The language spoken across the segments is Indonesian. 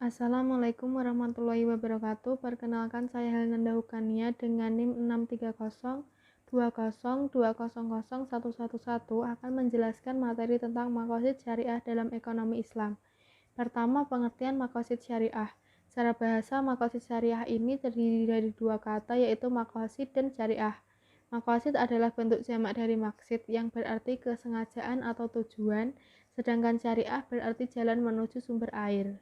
Assalamualaikum warahmatullahi wabarakatuh. Perkenalkan, saya Helnanda Hukania dengan NIM 63020200111 akan menjelaskan materi tentang maqasid syariah dalam ekonomi Islam. Pertama, pengertian maqasid syariah. Secara bahasa, maqasid syariah ini terdiri dari dua kata, yaitu maqasid dan syariah. Maqasid adalah bentuk jamak dari maqsid yang berarti kesengajaan atau tujuan, sedangkan syariah berarti jalan menuju sumber air.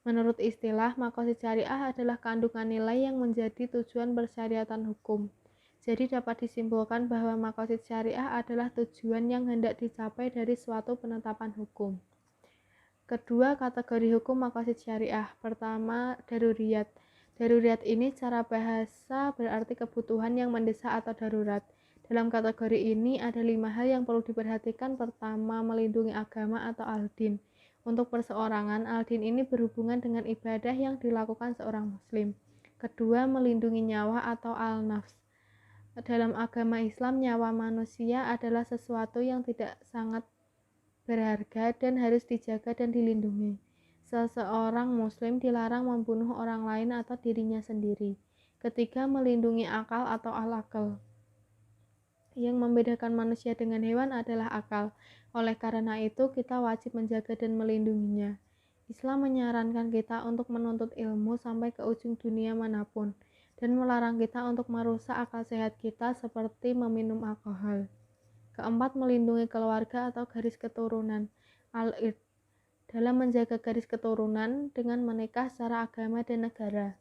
Menurut istilah, maqasid syariah adalah kandungan nilai yang menjadi tujuan persyariatan hukum. Jadi dapat disimpulkan bahwa maqasid syariah adalah tujuan yang hendak dicapai dari suatu penetapan hukum. Kedua, kategori hukum maqasid syariah. Pertama, daruriyat. Daruriyat ini secara bahasa berarti kebutuhan yang mendesak atau darurat. Dalam kategori ini ada 5 hal yang perlu diperhatikan. Pertama, melindungi agama atau al-din. Untuk perseorangan, al-din ini berhubungan dengan ibadah yang dilakukan seorang muslim. Kedua, melindungi nyawa atau al-nafs. Dalam agama Islam, nyawa manusia adalah sesuatu yang tidak sangat berharga dan harus dijaga dan dilindungi. Seseorang muslim dilarang membunuh orang lain atau dirinya sendiri. Ketiga, melindungi akal atau al-akal. Yang membedakan manusia dengan hewan adalah akal. Oleh karena itu, kita wajib menjaga dan melindunginya. Islam menyarankan kita untuk menuntut ilmu sampai ke ujung dunia manapun, dan melarang kita untuk merusak akal sehat kita seperti meminum alkohol. Keempat, melindungi keluarga atau garis keturunan. Al-Ird, dalam menjaga garis keturunan dengan menikah secara agama dan negara.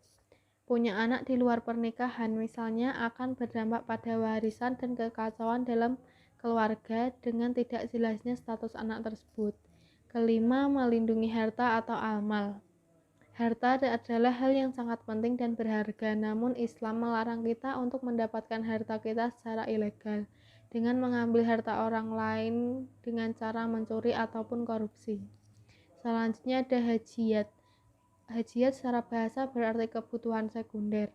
Punya anak di luar pernikahan misalnya akan berdampak pada warisan dan kekacauan dalam keluarga dengan tidak jelasnya status anak tersebut. Kelima, melindungi harta atau amal. Harta adalah hal yang sangat penting dan berharga, namun Islam melarang kita untuk mendapatkan harta kita secara ilegal dengan mengambil harta orang lain dengan cara mencuri ataupun korupsi. Selanjutnya ada hajiyat. Hajiyat secara bahasa berarti kebutuhan sekunder.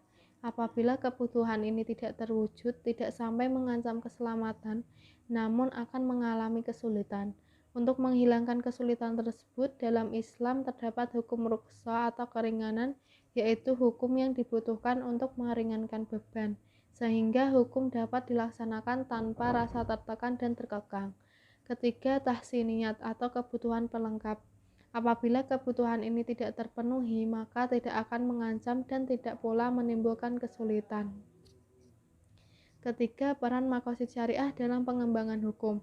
Apabila kebutuhan ini tidak terwujud, tidak sampai mengancam keselamatan, namun akan mengalami kesulitan. Untuk menghilangkan kesulitan tersebut, dalam Islam terdapat hukum rukhsah atau keringanan, yaitu hukum yang dibutuhkan untuk meringankan beban, sehingga hukum dapat dilaksanakan tanpa rasa tertekan dan terkekang. Ketiga, tahsiniyat atau kebutuhan pelengkap. Apabila kebutuhan ini tidak terpenuhi, maka tidak akan mengancam dan tidak pula menimbulkan kesulitan. Ketiga, peran maqasid syariah dalam pengembangan hukum.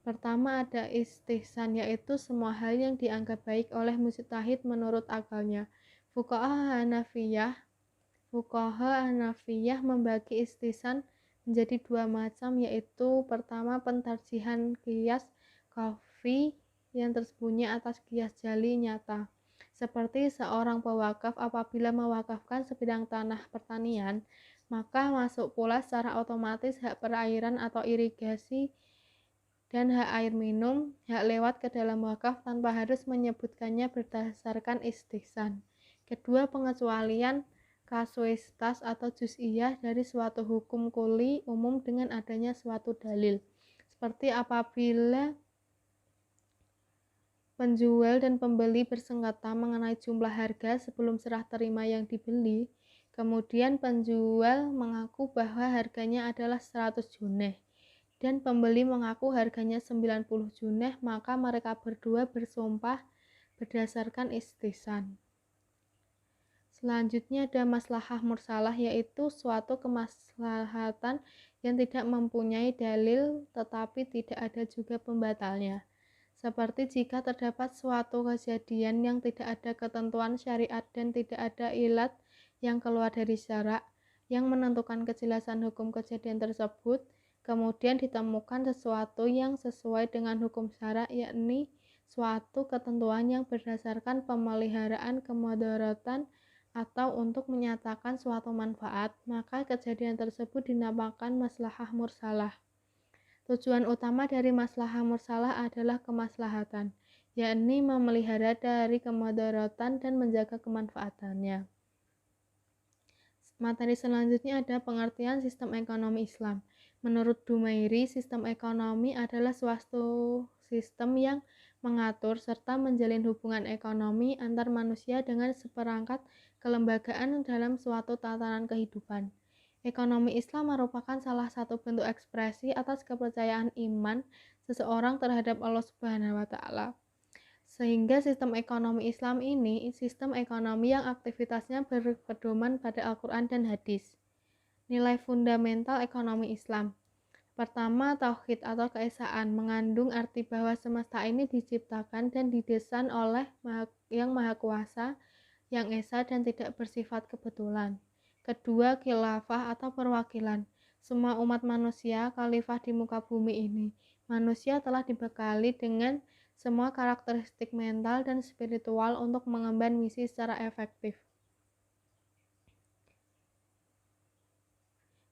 Pertama ada istihsan, yaitu semua hal yang dianggap baik oleh mujtahid menurut akalnya. Fuqaha Hanafiyah membagi istihsan menjadi dua macam, yaitu pertama pentarjihan qiyas khafi yang tersembunyi atas qiyas jali nyata. Seperti seorang pewakaf apabila mewakafkan sebidang tanah pertanian, maka masuk pula secara otomatis hak perairan atau irigasi dan hak air minum, hak lewat ke dalam wakaf tanpa harus menyebutkannya berdasarkan istihsan. Kedua, pengecualian kasuitas atau juz'iyah dari suatu hukum kuli umum dengan adanya suatu dalil. Seperti apabila penjual dan pembeli bersengketa mengenai jumlah harga sebelum serah terima yang dibeli, kemudian penjual mengaku bahwa harganya adalah 100 juneh dan pembeli mengaku harganya 90 juneh, maka mereka berdua bersumpah berdasarkan istihsan. Selanjutnya ada maslahah mursalah, yaitu suatu kemaslahatan yang tidak mempunyai dalil tetapi tidak ada juga pembatalnya. Seperti jika terdapat suatu kejadian yang tidak ada ketentuan syariat dan tidak ada ilat yang keluar dari syarak yang menentukan kejelasan hukum kejadian tersebut, kemudian ditemukan sesuatu yang sesuai dengan hukum syarak, yakni suatu ketentuan yang berdasarkan pemeliharaan kemudaratan atau untuk menyatakan suatu manfaat, maka kejadian tersebut dinamakan maslahah mursalah. Tujuan utama dari maslahah mursalah adalah kemaslahatan, yakni memelihara dari kemudaratan dan menjaga kemanfaatannya. Materi selanjutnya ada pengertian sistem ekonomi Islam. Menurut Dumairi, sistem ekonomi adalah suatu sistem yang mengatur, serta menjalin hubungan ekonomi antar manusia dengan seperangkat kelembagaan dalam suatu tatanan kehidupan. Ekonomi Islam merupakan salah satu bentuk ekspresi atas kepercayaan iman seseorang terhadap Allah Subhanahu wa Ta'ala. Sehingga sistem ekonomi Islam ini sistem ekonomi yang aktivitasnya berpedoman pada Al-Quran dan hadis. Nilai fundamental ekonomi Islam. Pertama, tauhid atau keesaan mengandung arti bahwa semesta ini diciptakan dan didesain oleh Yang Maha Kuasa, yang esa dan tidak bersifat kebetulan. Kedua, khilafah atau perwakilan. Semua umat manusia khalifah di muka bumi ini. Manusia telah dibekali dengan semua karakteristik mental dan spiritual untuk mengemban misi secara efektif.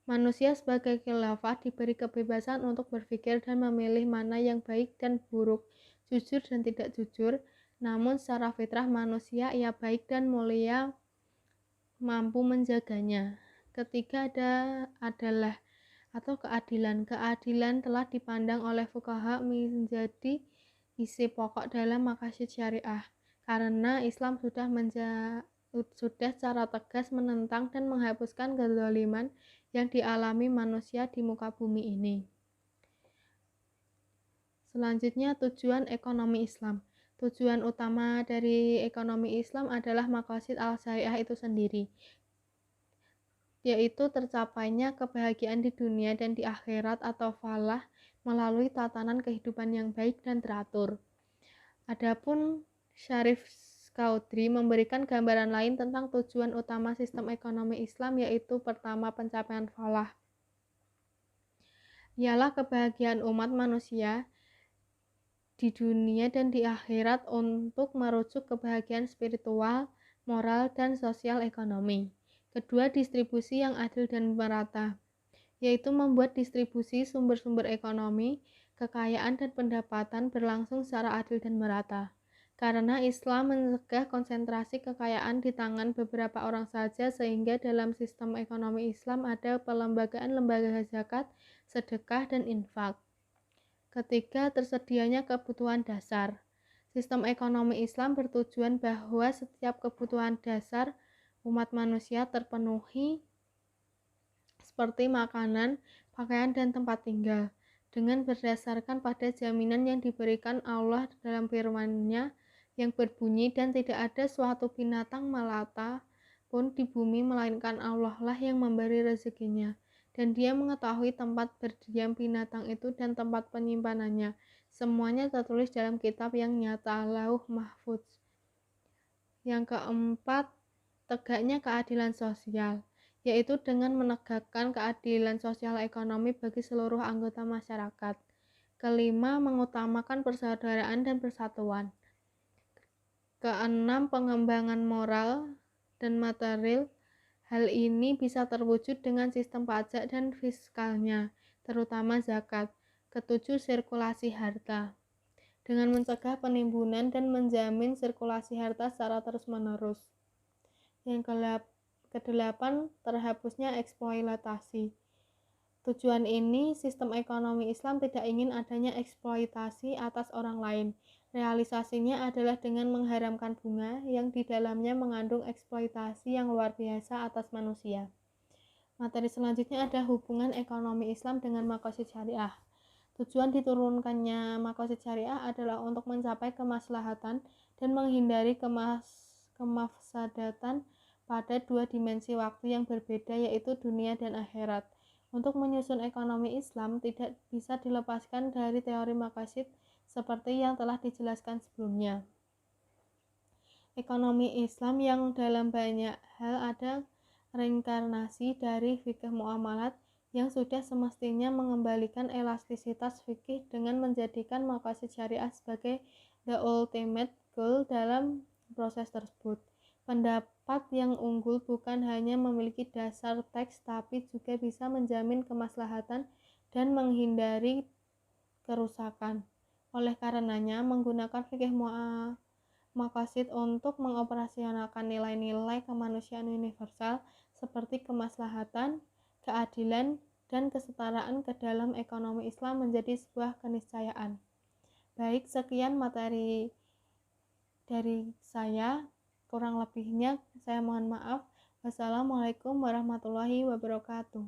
Manusia sebagai khilafah diberi kebebasan untuk berpikir dan memilih mana yang baik dan buruk, jujur dan tidak jujur. Namun secara fitrah manusia ia baik dan mulia, mampu menjaganya. Ketiga adalah atau keadilan. Keadilan telah dipandang oleh fuqaha menjadi isi pokok dalam maqasid syariah, karena Islam sudah secara tegas menentang dan menghapuskan kezaliman yang dialami manusia di muka bumi ini. Selanjutnya, tujuan ekonomi Islam. Tujuan utama dari ekonomi Islam adalah maqasid al-syariah itu sendiri, yaitu tercapainya kebahagiaan di dunia dan di akhirat atau falah melalui tatanan kehidupan yang baik dan teratur. Adapun Syarif Chaudhry memberikan gambaran lain tentang tujuan utama sistem ekonomi Islam, yaitu pertama, pencapaian falah, ialah kebahagiaan umat manusia di dunia dan di akhirat untuk merujuk kebahagiaan spiritual, moral, dan sosial ekonomi. Kedua, distribusi yang adil dan merata, yaitu membuat distribusi sumber-sumber ekonomi, kekayaan, dan pendapatan berlangsung secara adil dan merata. Karena Islam mencegah konsentrasi kekayaan di tangan beberapa orang saja, sehingga dalam sistem ekonomi Islam ada pelembagaan lembaga zakat, sedekah, dan infak. Ketiga, tersedianya kebutuhan dasar. Sistem ekonomi Islam bertujuan bahwa setiap kebutuhan dasar umat manusia terpenuhi, seperti makanan, pakaian, dan tempat tinggal, dengan berdasarkan pada jaminan yang diberikan Allah dalam firman-Nya yang berbunyi, dan tidak ada suatu binatang melata pun di bumi melainkan Allah lah yang memberi rezekinya, dan Dia mengetahui tempat berdiam binatang itu dan tempat penyimpanannya. Semuanya tertulis dalam kitab yang nyata, Lauh Mahfudz. Yang keempat, tegaknya keadilan sosial, yaitu dengan menegakkan keadilan sosial ekonomi bagi seluruh anggota masyarakat. Kelima, mengutamakan persaudaraan dan persatuan. Keenam, pengembangan moral dan material. Hal ini bisa terwujud dengan sistem pajak dan fiskalnya, terutama zakat. Ketujuh, sirkulasi harta, dengan mencegah penimbunan dan menjamin sirkulasi harta secara terus-menerus. Yang kedelapan, terhapusnya eksploitasi. Tujuan ini, sistem ekonomi Islam tidak ingin adanya eksploitasi atas orang lain. Realisasinya adalah dengan mengharamkan bunga yang di dalamnya mengandung eksploitasi yang luar biasa atas manusia. Materi selanjutnya ada hubungan ekonomi Islam dengan maqasid syariah. Tujuan diturunkannya maqasid syariah adalah untuk mencapai kemaslahatan dan menghindari kemafsadatan pada dua dimensi waktu yang berbeda, yaitu dunia dan akhirat. Untuk menyusun ekonomi Islam tidak bisa dilepaskan dari teori maqasid seperti yang telah dijelaskan sebelumnya. Ekonomi Islam yang dalam banyak hal ada reinkarnasi dari fikih muamalat yang sudah semestinya mengembalikan elastisitas fikih dengan menjadikan maqasid syariah sebagai the ultimate goal dalam proses tersebut. Pendapat yang unggul bukan hanya memiliki dasar teks tapi juga bisa menjamin kemaslahatan dan menghindari kerusakan. Oleh karenanya, menggunakan fikih maqasid untuk mengoperasionalkan nilai-nilai kemanusiaan universal seperti kemaslahatan, keadilan, dan kesetaraan ke dalam ekonomi Islam menjadi sebuah keniscayaan. Baik, sekian materi dari saya. Kurang lebihnya saya mohon maaf. Wassalamualaikum warahmatullahi wabarakatuh.